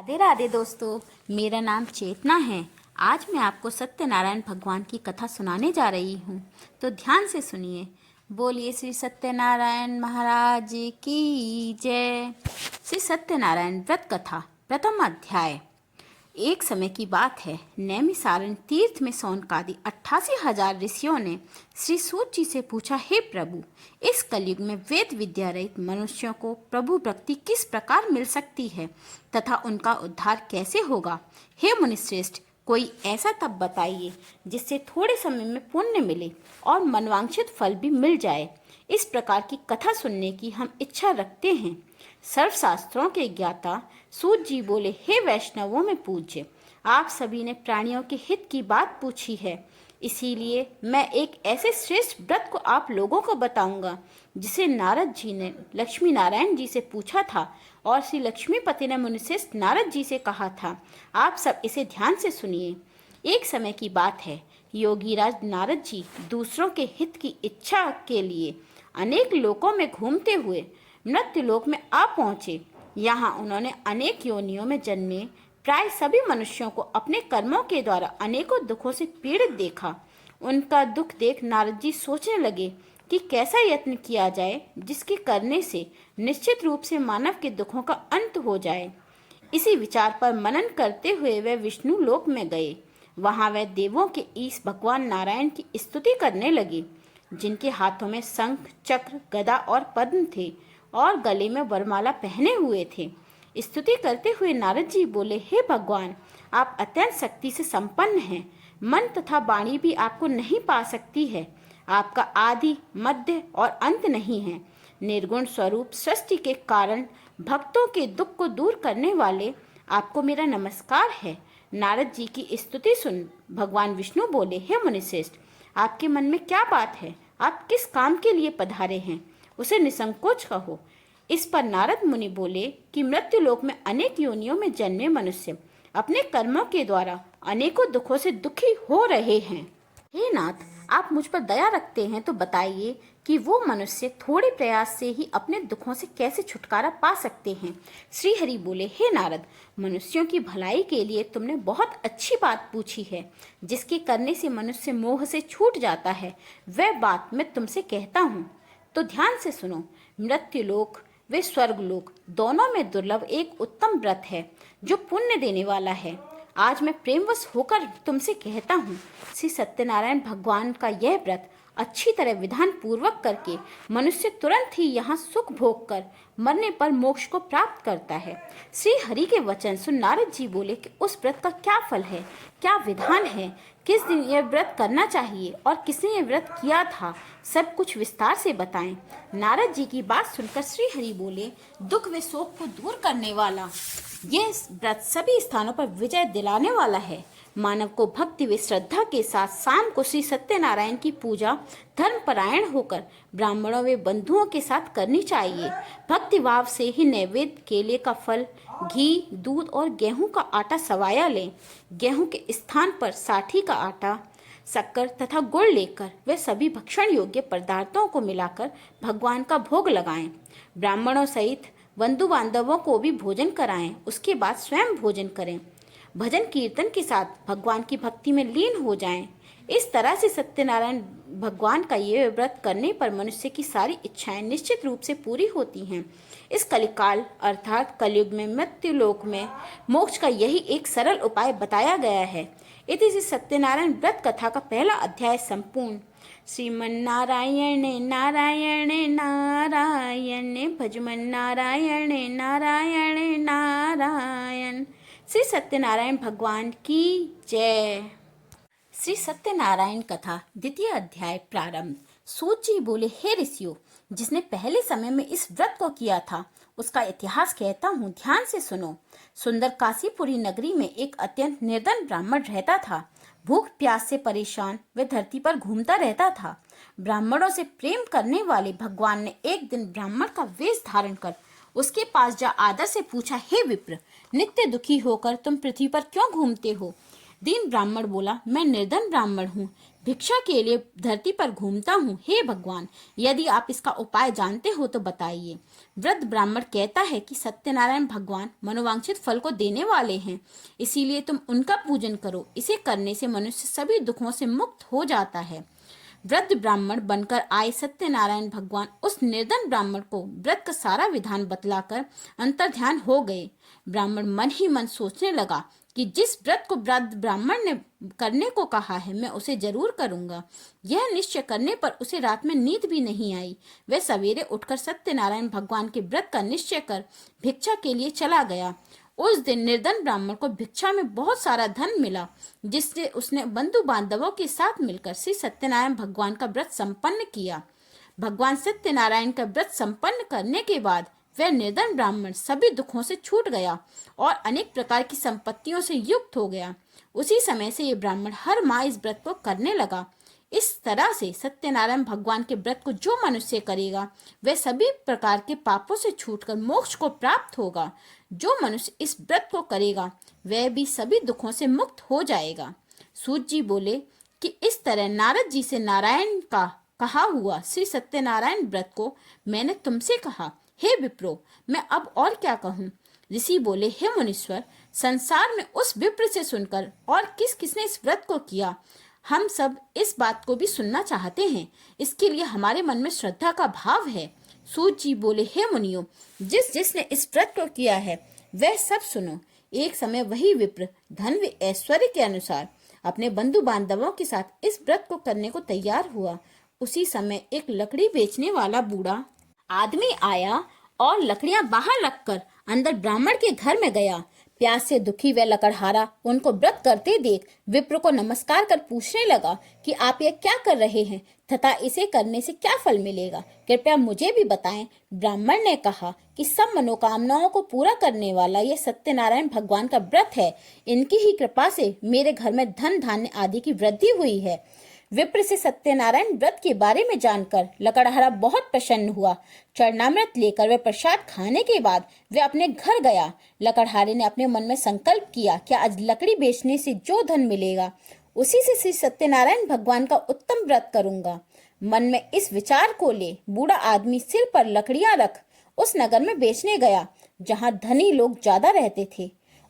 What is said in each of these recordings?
राधे राधे दोस्तों, मेरा नाम चेतना है। आज मैं आपको सत्यनारायण भगवान की कथा सुनाने जा रही हूँ, तो ध्यान से सुनिए। बोलिए श्री सत्यनारायण महाराज की जय। श्री सत्यनारायण व्रत कथा प्रथम अध्याय। एक समय की बात है, नैमिसारण तीर्थ में सौनकादि 88,000 ऋषियों ने श्री सूत जी से पूछा, हे प्रभु, इस कलयुग में वेद विद्या रहित मनुष्यों को प्रभु भक्ति किस प्रकार मिल सकती है तथा उनका उद्धार कैसे होगा। हे मुनिश्रेष्ठ, कोई ऐसा तप बताइए जिससे थोड़े समय में पुण्य मिले और मनवांछित फल भी मिल जाए। इस प्रकार की कथा सुनने की हम इच्छा रखते हैं। सर्वशास्त्रों के ज्ञाता सूत जी बोले, हे वैष्णवों में पूज्य, आप सभी ने प्राणियों के हित की बात पूछी है, इसीलिए मैं एक ऐसे श्रेष्ठ व्रत को आप लोगों को बताऊंगा जिसे नारद जी ने लक्ष्मी नारायण जी से पूछा था और श्री लक्ष्मीपति ने मुनिश्रेष्ठ नारद जी से कहा था। आप सब इसे ध्यान से सुनिए। एक समय की बात है, योगीराज नारद जी दूसरों के हित की इच्छा के लिए अनेक लोकों में घूमते हुए मृत्युलोक में आ पहुँचे। यहाँ उन्होंने अनेक योनियों में जन्मे प्राय सभी मनुष्यों को अपने कर्मों के द्वारा अनेकों दुखों से पीड़ित देखा। उनका दुख देख नारद जी सोचने लगे कि कैसा यत्न किया जाए जिसके करने से निश्चित रूप से मानव के दुखों का अंत हो जाए। इसी विचार पर मनन करते हुए वे विष्णु लोक में गए। वहां वे देवों के ईश भगवान नारायण की स्तुति करने लगे, जिनके हाथों में शंख, चक्र, गदा और पद्म थे और गले में वरमाला पहने हुए थे। स्तुति करते हुए नारद जी बोले, हे भगवान, आप अत्यंत शक्ति से संपन्न हैं। मन तथा वाणी भी आपको नहीं पा सकती है। आपका आदि, मध्य और अंत नहीं है। निर्गुण स्वरूप सृष्टि के कारण भक्तों के दुख को दूर करने वाले आपको मेरा नमस्कार है। नारद जी की स्तुति सुन भगवान विष्णु बोले, हे मुनिश्रेष्ठ, आपके मन में क्या बात है? आप किस काम के लिए पधारे हैं? उसे निसंकोच कहो। इस पर नारद मुनि बोले कि मृत्युलोक में अनेक योनियों में जन्मे मनुष्य अपने कर्मों के द्वारा अनेकों दुखों से दुखी हो रहे हैं। हे नाथ, आप मुझ पर दया रखते हैं तो बताइए कि वो मनुष्य थोड़े प्रयास से ही अपने दुखों से कैसे छुटकारा पा सकते हैं। श्री हरि बोले, हे नारद, मनुष्यों की भलाई के लिए तुमने बहुत अच्छी बात पूछी है। जिसके करने से मनुष्य मोह से छूट जाता है, वह बात मैं तुमसे कहता हूँ, तो ध्यान से सुनो। मृत्युलोक व स्वर्गलोक दोनों में दुर्लभ एक उत्तम व्रत है जो पुण्य देने वाला है। आज मैं प्रेमवश होकर तुमसे कहता हूँ, श्री सत्यनारायण भगवान का यह व्रत अच्छी तरह विधान पूर्वक करके मनुष्य तुरंत ही यहाँ सुख भोग कर मरने पर मोक्ष को प्राप्त करता है। श्री हरि के वचन सुन नारद जी बोले कि उस व्रत का क्या फल है, क्या विधान है, किस दिन यह व्रत करना चाहिए और किसने यह व्रत किया था, सब कुछ विस्तार से बताएं। नारद जी की बात सुनकर श्री हरि बोले, दुख व शोक को दूर करने वाला यह व्रत सभी स्थानों पर विजय दिलाने वाला है। मानव को भक्ति व श्रद्धा के साथ शाम को श्री सत्यनारायण की पूजा धर्मपरायण होकर ब्राह्मणों व बंधुओं के साथ करनी चाहिए। भक्ति भाव से ही नैवेद्य, केले का फल, घी, दूध और गेहूं का आटा सवाया लें। गेहूं के स्थान पर साठी का आटा, शक्कर तथा गुड़ लेकर वे सभी भक्षण योग्य पदार्थों को मिलाकर भगवान का भोग लगाएं। ब्राह्मणों सहित बंधु बांधवों को भी भोजन कराएं। उसके बाद स्वयं भोजन करें। भजन कीर्तन के साथ भगवान की भक्ति में लीन हो जाएं। इस तरह से सत्यनारायण भगवान का ये व्रत करने पर मनुष्य की सारी इच्छाएं निश्चित रूप से पूरी होती हैं। इस कलिकाल अर्थात कलयुग में मृत्युलोक में मोक्ष का यही एक सरल उपाय बताया गया है। इति श्री सत्यनारायण व्रत कथा का पहला अध्याय संपूर्ण। श्रीमन्नारायण नारायण नारायण भजमन नारायण नारायण नारायण। श्री सत्यनारायण भगवान की जय। श्री सत्यनारायण कथा द्वितीय अध्याय प्रारंभ। सूत जी बोले, हे ऋषियों, जिसने पहले समय में इस व्रत को किया था उसका इतिहास कहता हूँ, ध्यान से सुनो। सुंदर काशीपुरी नगरी में एक अत्यंत निर्धन ब्राह्मण रहता था। भूख प्यास से परेशान वह धरती पर घूमता रहता था। ब्राह्मणों से प्रेम करने वाले भगवान ने एक दिन ब्राह्मण का वेश धारण कर उसके पास जा आदर से पूछा, हे विप्र, नित्य दुखी होकर तुम पृथ्वी पर क्यों घूमते हो? दीन ब्राह्मण बोला, मैं निर्धन ब्राह्मण हूँ, भिक्षा के लिए धरती पर घूमता हूँ। हे भगवान, यदि आप इसका उपाय जानते हो तो बताइए। वृद्ध ब्राह्मण कहता है कि सत्यनारायण भगवान मनोवांछित फल को देने वाले हैं, इसीलिए तुम उनका पूजन करो। इसे करने से मनुष्य सभी दुखों से मुक्त हो जाता है। वृद्ध ब्राह्मण बनकर आए सत्यनारायण भगवान उस निर्धन ब्राह्मण को व्रत का सारा विधान बतलाकर अंतर्ध्यान हो गए। ब्राह्मण मन ही मन सोचने लगा कि जिस व्रत को वृद्ध ब्राह्मण ने करने को कहा है, मैं उसे जरूर करूंगा। यह निश्चय करने पर उसे रात में नींद भी नहीं आई। वह सवेरे उठकर सत्यनारायण भगवान के व्रत का निश्चय कर भिक्षा के लिए चला गया। उस दिन निर्धन ब्राह्मण को भिक्षा में बहुत सारा धन मिला, जिससे उसने बंधु बांधवों के साथ मिलकर श्री सत्यनारायण भगवान का व्रत संपन्न किया। भगवान सत्यनारायण का व्रत संपन्न करने के बाद वह निर्धन ब्राह्मण सभी दुखों से छूट गया और अनेक प्रकार की संपत्तियों से युक्त हो गया। उसी समय से ये ब्राह्मण हर माह इस व्रत को करने लगा। इस तरह से सत्यनारायण भगवान के व्रत को जो मनुष्य करेगा, वह सभी प्रकार के पापों से छूटकर मोक्ष को प्राप्त होगा। जो मनुष्य इस व्रत को करेगा, वह भी सभी दुखों से मुक्त हो जाएगा। सूत जी बोले कि इस तरह नारद जी से नारायण का कहा हुआ श्री सत्यनारायण व्रत को मैंने तुमसे कहा। हे विप्रो, मैं अब और क्या कहूँ। ऋषि बोले, हे मुनीश्वर, संसार में उस विप्र से सुनकर और किस किसने इस व्रत को किया, हम सब इस बात को भी सुनना चाहते हैं। इसके लिए हमारे मन में श्रद्धा का भाव है। सूत जी बोले, हे मुनियों, जिसने इस व्रत को किया है वह सब सुनो। एक समय वही विप्र धन व ऐश्वर्य के अनुसार अपने बंधु बांधवों के साथ इस व्रत को करने को तैयार हुआ। उसी समय एक लकड़ी बेचने वाला बूढ़ा आदमी आया और लकड़ियां बाहर रखकर अंदर ब्राह्मण के घर में गया। प्यास से दुखी वह लकड़हारा उनको व्रत करते देख विप्र को नमस्कार कर पूछने लगा कि आप ये क्या कर रहे हैं तथा इसे करने से क्या फल मिलेगा, कृपया मुझे भी बताएं। ब्राह्मण ने कहा कि सब मनोकामनाओं को पूरा करने वाला यह सत्यनारायण भगवान का व्रत है। इनकी ही कृपा से मेरे घर में धन धान्य आदि की वृद्धि हुई है। विप्र से सत्यनारायण व्रत के बारे में जानकर लकड़हारा बहुत प्रसन्न हुआ। चरणामृत लेकर वह प्रसाद खाने के बाद वह अपने घर गया। लकड़हारे ने अपने मन में संकल्प किया कि आज लकड़ी बेचने से जो धन मिलेगा उसी से श्री सत्यनारायण भगवान का उत्तम व्रत करूंगा। मन में इस विचार को ले बूढ़ा आदमी सिर पर लकड़ियां रख उस नगर में बेचने गया जहाँ धनी लोग ज्यादा रहते थे।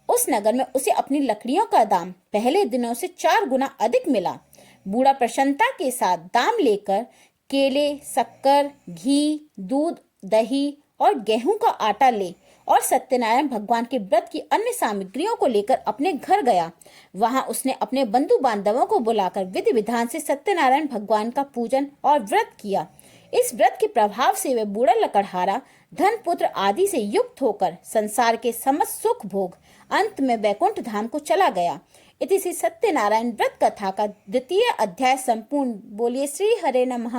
उस नगर में उसे अपनी लकड़ियों का दाम पहले दिनों से 4 गुना अधिक मिला। बूढ़ा प्रसन्नता के साथ दाम लेकर केले, शक्कर, घी, दूध, दही और गेहूं का आटा ले और सत्यनारायण भगवान के व्रत की अन्य सामग्रियों को लेकर अपने घर गया। वहां उसने अपने बंधु बांधवों को बुलाकर विधि विधान से सत्यनारायण भगवान का पूजन और व्रत किया। इस व्रत के प्रभाव से वह बूढ़ा लकड़हारा धन पुत्र आदि से युक्त होकर संसार के समस्त सुख भोग अंत में वैकुंठ धाम को चला गया। इति श्री सत्यनारायण व्रत कथा का 2 अध्याय संपूर्ण। बोलिए श्री हरे नमः।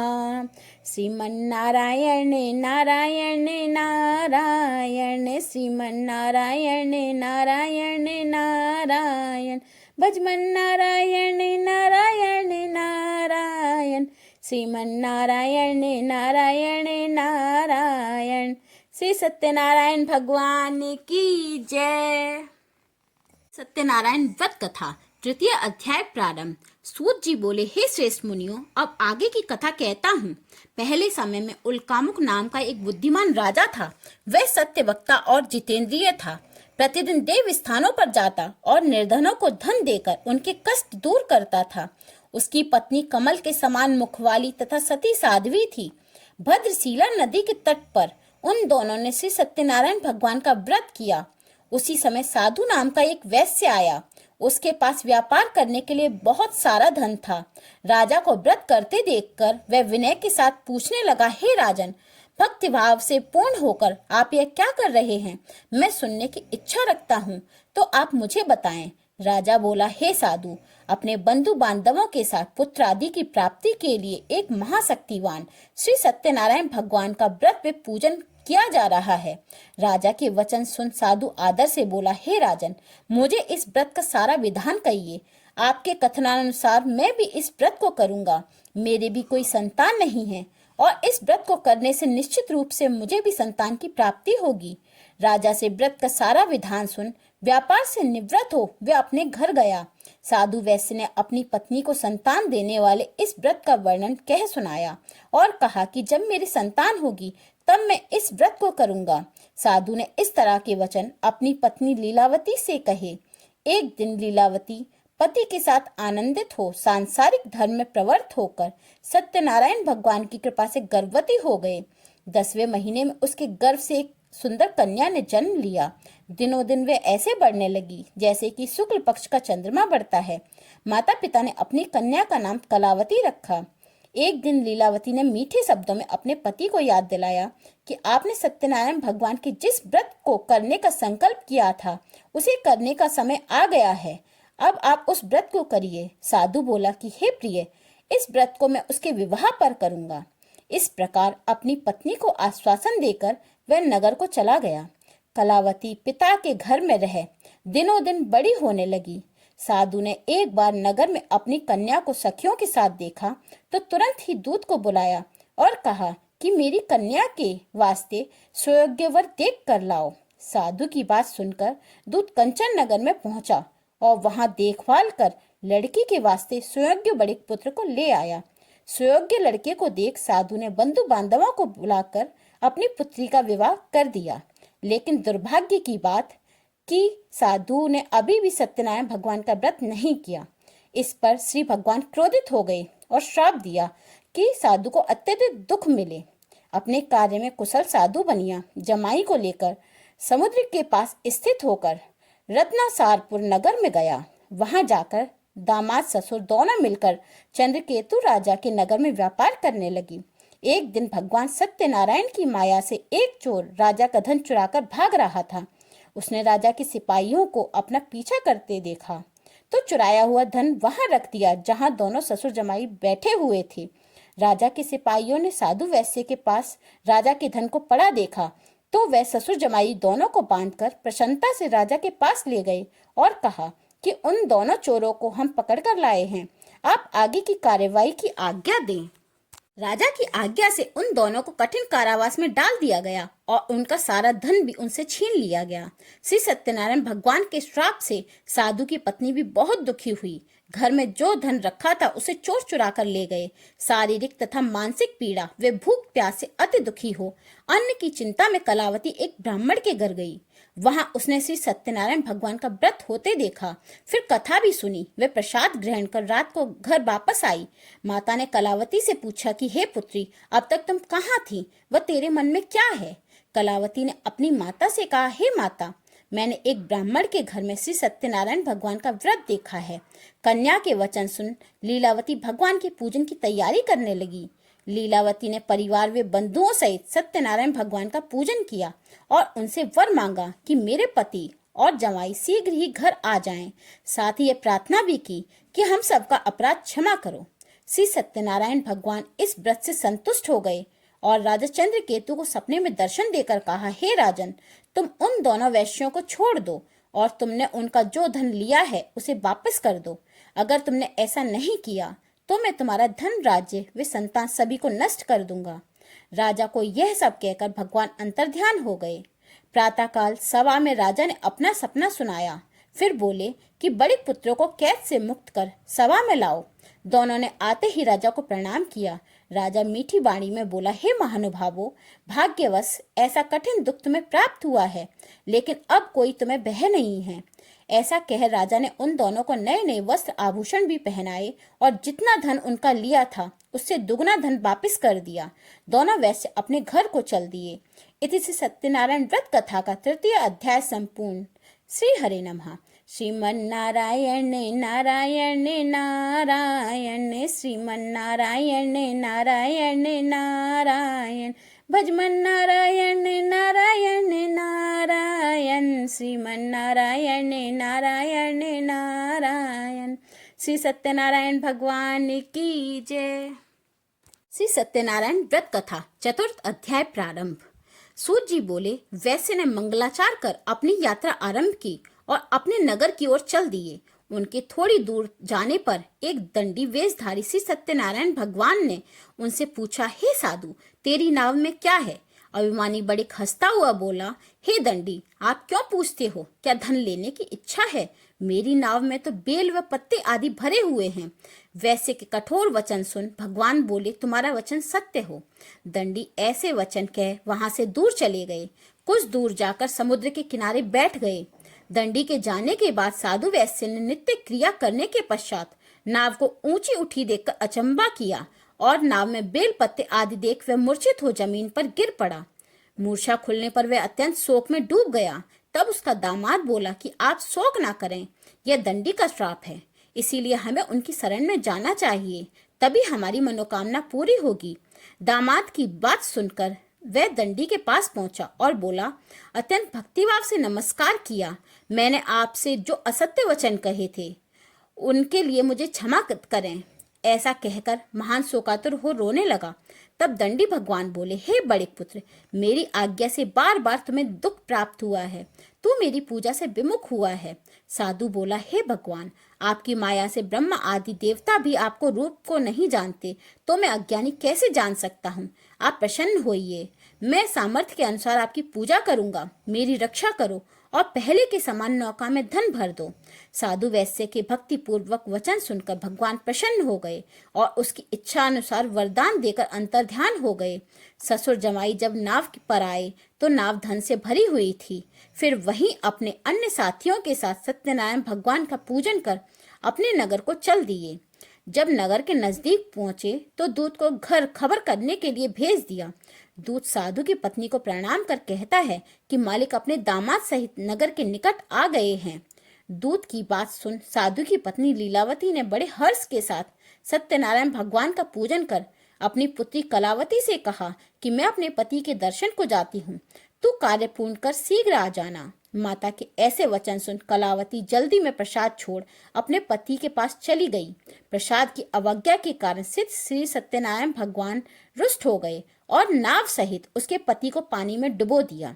श्रीमन्नारायण नारायण नारायण, श्रीमन्नारायण नारायण नारायण, भजमन नारायण नारायण नारायण, श्रीमन्नारायण नारायण नारायण। श्री सत्यनारायण भगवान की जय। सत्यनारायण व्रत कथा 3 अध्याय प्रारंभ। सूत जी बोले, हे श्रेष्ठ मुनियों, अब आगे की कथा कहता हूँ। पहले समय में उल्कामुक नाम का एक बुद्धिमान राजा था। वह सत्यवक्ता और जितेंद्रिय था। प्रतिदिन देव स्थानों पर जाता और निर्धनों को धन देकर उनके कष्ट दूर करता था। उसकी पत्नी कमल के समान मुख वाली तथा सती साध्वी थी। भद्रशिला नदी के तट पर उन दोनों ने श्री सत्यनारायण भगवान का व्रत किया। उसी समय साधु नाम का एक वैश्य आया। उसके पास व्यापार करने के लिए बहुत सारा धन था। राजा को व्रत करते देखकर वह विनय के साथ पूछने लगा, हे राजन, भक्ति भाव से पूर्ण होकर आप यह क्या कर रहे हैं? मैं सुनने की इच्छा रखता हूँ, तो आप मुझे बताएं। राजा बोला, हे साधु, अपने बंधु बांधवों के साथ पुत्र आदि की प्राप्ति के लिए एक महाशक्तिवान श्री सत्यनारायण भगवान का व्रत व पूजन किया जा रहा है। राजा के वचन सुन साधु आदर से बोला, हे राजन, मुझे इस व्रत का सारा विधान कहिए। आपके कथनानुसार मैं भी इस व्रत को करूंगा। मेरे भी कोई संतान नहीं है और इस व्रत को करने से निश्चित रूप से मुझे भी संतान की प्राप्ति होगी। राजा से व्रत का सारा विधान सुन व्यापार से निवृत्त हो वे अपने घर गया। साधु वैश्य ने अपनी पत्नी को संतान देने वाले इस व्रत का वर्णन कह सुनाया और कहा कि जब मेरी संतान होगी तब मैं इस व्रत को करूंगा। साधु ने इस तरह के वचन अपनी पत्नी लीलावती से कहे। एक दिन लीलावती पति के साथ आनंदित हो सांसारिक धर्म में प्रवृत्त होकर सत्यनारायण भगवान की कृपा से गर्भवती हो गए। 10वें महीने में उसके गर्भ से एक सुंदर कन्या ने जन्म लिया। दिनों दिन वे ऐसे बढ़ने लगी जैसे कि शुक्ल पक्ष का चंद्रमा बढ़ता है। माता पिता ने अपनी कन्या का नाम कलावती रखा। एक दिन लीलावती ने मीठे शब्दों में अपने पति को याद दिलाया कि आपने सत्यनारायण भगवान के जिस व्रत को करने का संकल्प किया था उसे करने का समय आ गया है। अब आप उस व्रत को करिए। साधु बोला कि हे प्रिय, इस व्रत को मैं उसके विवाह पर करूंगा। इस प्रकार अपनी पत्नी को आश्वासन देकर वह नगर को चला गया। कलावती पिता के घर में रह दिनों दिन बड़ी होने लगी। साधु ने एक बार नगर में अपनी कन्या को सखियों के साथ देखा तो तुरंत ही दूत को बुलाया और कहा कि मेरी कन्या के वास्ते सुयोग्य वर देख कर लाओ। साधु की बात सुनकर दूत कंचन नगर में पहुंचा और वहां देखभाल कर लड़की के वास्ते सुयोग्य बड़े पुत्र को ले आया। सुयोग्य लड़के को देख साधु ने बंधु बांधवों को बुलाकर अपनी पुत्री का विवाह कर दिया। लेकिन दुर्भाग्य की बात कि साधु ने अभी भी सत्यनारायण भगवान का व्रत नहीं किया। इस पर श्री भगवान क्रोधित हो गए और श्राप दिया कि साधु को अत्यधिक दुख मिले। अपने कार्य में कुशल साधु बनिया जमाई को लेकर समुद्र के पास स्थित होकर रत्नासारपुर नगर में गया। वहां जाकर दामाद ससुर दोनों मिलकर चंद्रकेतु राजा के नगर में व्यापार करने लगी। एक दिन भगवान सत्यनारायण की माया से एक चोर राजा का धन चुराकर भाग रहा था। उसने राजा के सिपाहियों को अपना पीछा करते देखा तो चुराया हुआ धन वहां रख दिया जहां दोनों ससुर जमाई बैठे हुए थे। राजा के सिपाहियों ने साधु वैश्य के पास राजा के धन को पड़ा देखा तो वह ससुर जमाई दोनों को बांधकर प्रसन्नता से राजा के पास ले गए और कहा कि उन दोनों चोरों को हम पकड़ कर लाए हैं, आप आगे की कार्यवाही की आज्ञा दें। राजा की आज्ञा से उन दोनों को कठिन कारावास में डाल दिया गया और उनका सारा धन भी उनसे छीन लिया गया। श्री सत्यनारायण भगवान के श्राप से साधु की पत्नी भी बहुत दुखी हुई। घर में जो धन रखा था उसे चोर चुरा कर ले गए। शारीरिक तथा मानसिक पीड़ा वे भूख प्यास से अति दुखी हो अन्न की चिंता में कलावती एक ब्राह्मण के घर गई। वहां उसने श्री सत्यनारायण भगवान का व्रत होते देखा, फिर कथा भी सुनी। वे प्रसाद ग्रहण कर रात को घर वापस आई। माता ने कलावती से पूछा कि हे पुत्री, अब तक तुम कहाँ थी, वह तेरे मन में क्या है? कलावती ने अपनी माता से कहा, हे माता, मैंने एक ब्राह्मण के घर में श्री सत्यनारायण भगवान का व्रत देखा है। कन्या के वचन सुन लीलावती भगवान के पूजन की तैयारी करने लगी। लीलावती ने परिवार व बंधुओं सहित सत्यनारायण भगवान का पूजन किया और उनसे वर मांगा कि मेरे पति और जमाई शीघ्र ही घर आ जाएं। साथ ही ये प्रार्थना भी की कि हम सबका अपराध क्षमा करो। श्री सत्यनारायण भगवान इस व्रत से संतुष्ट हो गए और राजा चंद्रकेतु को सपने में दर्शन देकर कहा, हे राजन, तुम उन दोनों वैश्यों को छोड़ दो और तुमने उनका जो धन लिया है उसे वापस कर दो। अगर तुमने ऐसा नहीं किया तो मैं तुम्हारा धन, राज्य व संतान सभी को नष्ट कर दूंगा। राजा को यह सब कहकर भगवान अंतर्ध्यान हो गए। प्रातःकाल सभा में राजा ने अपना सपना सुनाया, फिर बोले कि बड़े पुत्रों को कैद से मुक्त कर सभा में लाओ। दोनों ने आते ही राजा को प्रणाम किया। राजा मीठी वाणी में बोला, हे महानुभावों, भाग्यवश ऐसा कठिन दुख तुम्हें प्राप्त हुआ है, लेकिन अब कोई तुम्हें भय नहीं है। ऐसा कह राजा ने उन दोनों को नए नए वस्त्र आभूषण भी पहनाए और जितना धन उनका लिया था उससे दुगना धन वापस कर दिया। दोनों वैश्य अपने घर को चल दिए। इति से सत्यनारायण व्रत कथा का 3य अध्याय संपूर्ण। श्री हरे नमः। श्रीमन्नारायण नारायण नारायण, श्रीमन्नारायण नारायण नारायण, भजमन नारायण नारायण नारायण, श्रीमन्नारायण नारायण नारायण। श्री सत्यनारायण भगवान की जय। श्री सत्यनारायण व्रत कथा 4th अध्याय प्रारंभ। सूत जी बोले, वैश्य ने मंगलाचार कर अपनी यात्रा आरंभ की और अपने नगर की ओर चल दिए। उनके थोड़ी दूर जाने पर एक दंडी वेशधारी श्री सत्यनारायण भगवान ने उनसे पूछा, हे साधु, तेरी नाव में क्या है? अभिमानी बड़े हंसता हुआ बोला, हे दंडी, आप क्यों पूछते हो? क्या धन लेने की इच्छा है? मेरी नाव में तो बेल व पत्ते आदि भरे हुए हैं। वैसे के कठोर वचन सुन भगवान बोले, तुम्हारा वचन सत्य हो। दंडी ऐसे वचन कह वहां से दूर चले गए। कुछ दूर जाकर समुद्र के किनारे बैठ गए। दंडी के जाने के बाद साधु वैश्य ने नित्य क्रिया करने के पश्चात नाव को ऊंची उठी देखकर अचंबा किया और नाव में बेल पत्ते आदि देख वह मूर्छित हो जमीन पर गिर पड़ा। मूर्छा खुलने पर वह अत्यंत शोक में डूब गया। तब उसका दामाद बोला कि आप शोक ना करें, यह दंडी का श्राप है, इसीलिए हमें उनकी शरण में जाना चाहिए, तभी हमारी मनोकामना पूरी होगी। दामाद की बात सुनकर वह दंडी के पास पहुंचा और बोला, अत्यंत भक्तिभाव से नमस्कार किया। मैंने आपसे जो असत्य वचन कहे थे उनके लिए मुझे क्षमा करें। ऐसा कहकर महान शोकातुर हो रोने लगा। तब दंडी भगवान बोले, हे बड़े पुत्र, मेरी आज्ञा से बार बार तुम्हें दुख प्राप्त हुआ है, तू मेरी पूजा से विमुख हुआ है। साधु बोला, हे भगवान, आपकी माया से ब्रह्मा आदि देवता भी आपको रूप को नहीं जानते, तो मैं अज्ञानी कैसे जान सकता हूँ? आप प्रसन्न होइए, मैं सामर्थ्य के अनुसार आपकी पूजा करूंगा। मेरी रक्षा करो और पहले के समान नौका में धन भर दो। साधु वैश्य के भक्ति पूर्वक वचन सुनकर भगवान प्रसन्न हो गए और उसकी इच्छा अनुसार वरदान देकर अंतर्ध्यान हो गए। ससुर जमाई जब नाव पर आए तो नाव धन से भरी हुई थी। फिर वहीं अपने अन्य साथियों के साथ सत्यनारायण भगवान का पूजन कर अपने नगर को चल दिए। जब नगर के नजदीक पहुंचे तो दूत को घर खबर करने के लिए भेज दिया। दूत साधु की पत्नी को प्रणाम कर कहता है कि मालिक अपने दामाद सहित नगर के निकट आ गए हैं। दूत की बात सुन साधु की पत्नी लीलावती ने बड़े हर्ष के साथ सत्यनारायण भगवान का पूजन कर अपनी पुत्री कलावती से कहा कि मैं अपने पति के दर्शन को जाती हूँ, तू कार्य पूर्ण कर शीघ्र आ जाना। माता के ऐसे वचन सुन कलावती जल्दी में प्रसाद छोड़ अपने पति के पास चली गई। प्रसाद की अवज्ञा के कारण सिद्ध श्री सत्यनारायण भगवान रुष्ट हो गए और नाव सहित उसके पति को पानी में डुबो दिया।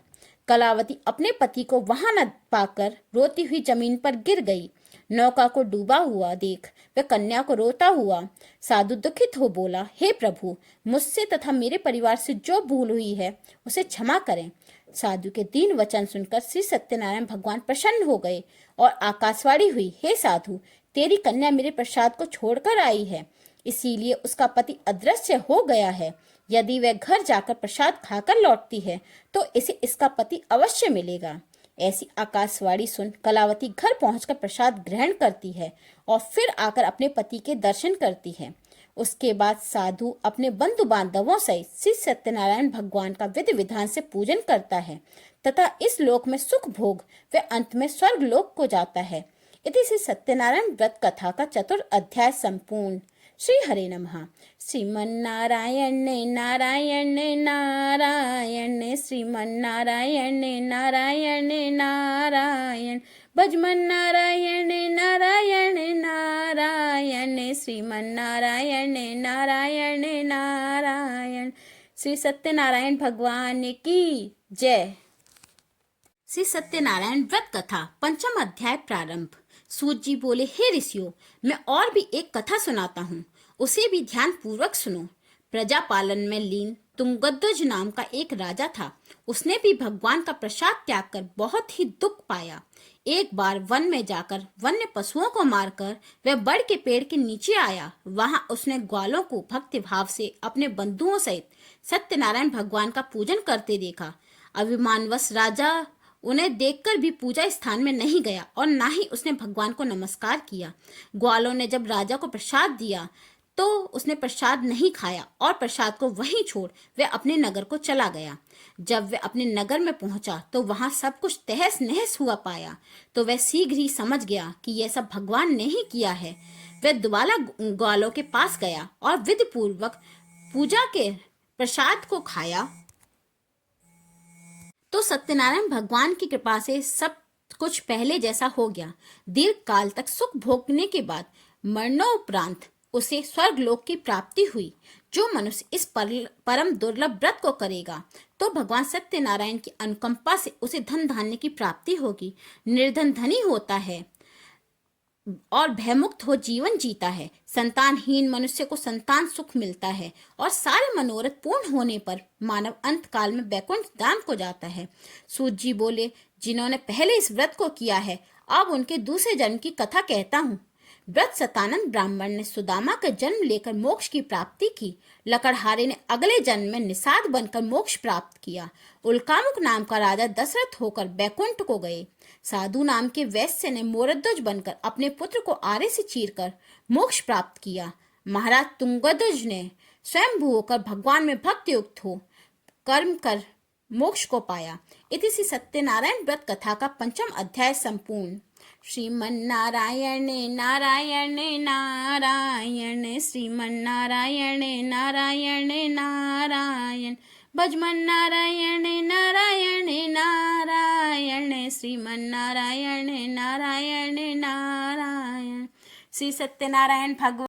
कलावती अपने पति को वहां न पाकर रोती हुई जमीन पर गिर गई। नौका को डूबा हुआ देख वह कन्या को रोता हुआ साधु दुखित हो बोला, हे प्रभु, मुझसे तथा मेरे परिवार से जो भूल हुई है उसे क्षमा करें। साधु के दीन वचन सुनकर श्री सत्यनारायण भगवान प्रसन्न हो गए और आकाशवाणी हुई, हे साधु, तेरी कन्या मेरे प्रसाद को छोड़कर आई है, इसीलिए उसका पति अदृश्य हो गया है। यदि वह घर जाकर प्रसाद खाकर लौटती है तो इसे इसका पति अवश्य मिलेगा। ऐसी आकाशवाणी सुन कलावती घर पहुंचकर प्रसाद ग्रहण करती है और फिर आकर अपने पति के दर्शन करती है। उसके बाद साधु अपने बंधु बांधवों सहित श्री सत्यनारायण भगवान का विधि विधान से पूजन करता है तथा इस लोक में सुख भोग व अंत में स्वर्ग लोक को जाता है। इति श्री सत्यनारायण व्रत कथा का चतुर्थ अध्याय संपूर्ण। श्री हरे नमः। श्रीमन्नारायण नारायण नारायण, श्रीमन्नारायण नारायण नारायण, भजमन नारायण नारायण नारायण, श्रीमन्नारायण नारायण नारायण। श्री सत्यनारायण भगवान की जय। श्री सत्यनारायण व्रत कथा पंचम अध्याय प्रारंभ। सूत जी बोले, हे ऋषियों, मैं और भी एक कथा सुनाता हूँ, उसे भी ध्यान पूर्वक सुनो। प्रजा पालन में लीन तुंगध्वज नाम का एक राजा था। उसने भी भगवान का प्रसाद त्याग कर बहुत ही दुख पाया। एक बार वन में जाकर वन्य पशुओं को मारकर वह बड़ के पेड़ के नीचे आया। वहां उसने ग्वालों को भक्ति भाव से अपने बंधुओं सहित सत्यनारायण भगवान का पूजन करते देखा। अभिमानवश राजा उन्हें देखकर भी पूजा स्थान में नहीं गया और ना ही उसने भगवान को नमस्कार किया। ग्वालों ने जब राजा को प्रसाद दिया तो उसने प्रसाद नहीं खाया और प्रसाद को वहीं छोड़ वह अपने नगर को चला गया। जब वह अपने नगर में पहुंचा तो वहां सब कुछ तहस नहस हुआ पाया तो वह शीघ्र ही समझ गया कि यह सब भगवान ने ही किया है। वह दोबारा ग्वालों के पास गया और विधि पूर्वक पूजा के प्रसाद को खाया तो सत्यनारायण भगवान की कृपा से सब कुछ पहले जैसा हो गया। दीर्घ काल तक सुख भोगने के बाद मरणोपरांत उसे स्वर्गलोक की प्राप्ति हुई। जो मनुष्य इस परम दुर्लभ व्रत को करेगा तो भगवान सत्यनारायण की अनुकंपा से उसे धन धान्य की प्राप्ति होगी। निर्धन धनी होता है और भयमुक्त हो जीवन जीता है। संतानहीन मनुष्य को संतान सुख मिलता है और सारे मनोरथ पूर्ण होने पर मानव अंत काल में वैकुंठ धाम को जाता है। सूत जी बोले, जिन्होंने पहले इस व्रत को किया है, अब उनके दूसरे जन्म की कथा कहता हूँ। व्रत शतानंद ब्राह्मण ने सुदामा का जन्म लेकर मोक्ष की प्राप्ति की। लकड़हारे ने अगले जन्म में निषाद बनकर मोक्ष प्राप्त किया। उल्कामुक नाम का राजा दशरथ होकर बैकुंठ को गए। साधु नाम के वैश्य ने मोरध्वज बनकर अपने पुत्र को आरे से चीरकर मोक्ष प्राप्त किया। महाराज तुंगध्वज ने स्वयंभू होकर भगवान में भक्ति युक्त हो कर्म कर मोक्ष को पाया। इति श्री सत्यनारायण व्रत कथा का 5वां अध्याय संपूर्ण। श्रीमन्नारायण नारायण नारायण, श्रीमन्नारायण नारायण नारायण, भजमन नारायण नारायण नारायण, श्रीमन्नारायण नारायण नारायण। श्री सत्यनारायण भगवान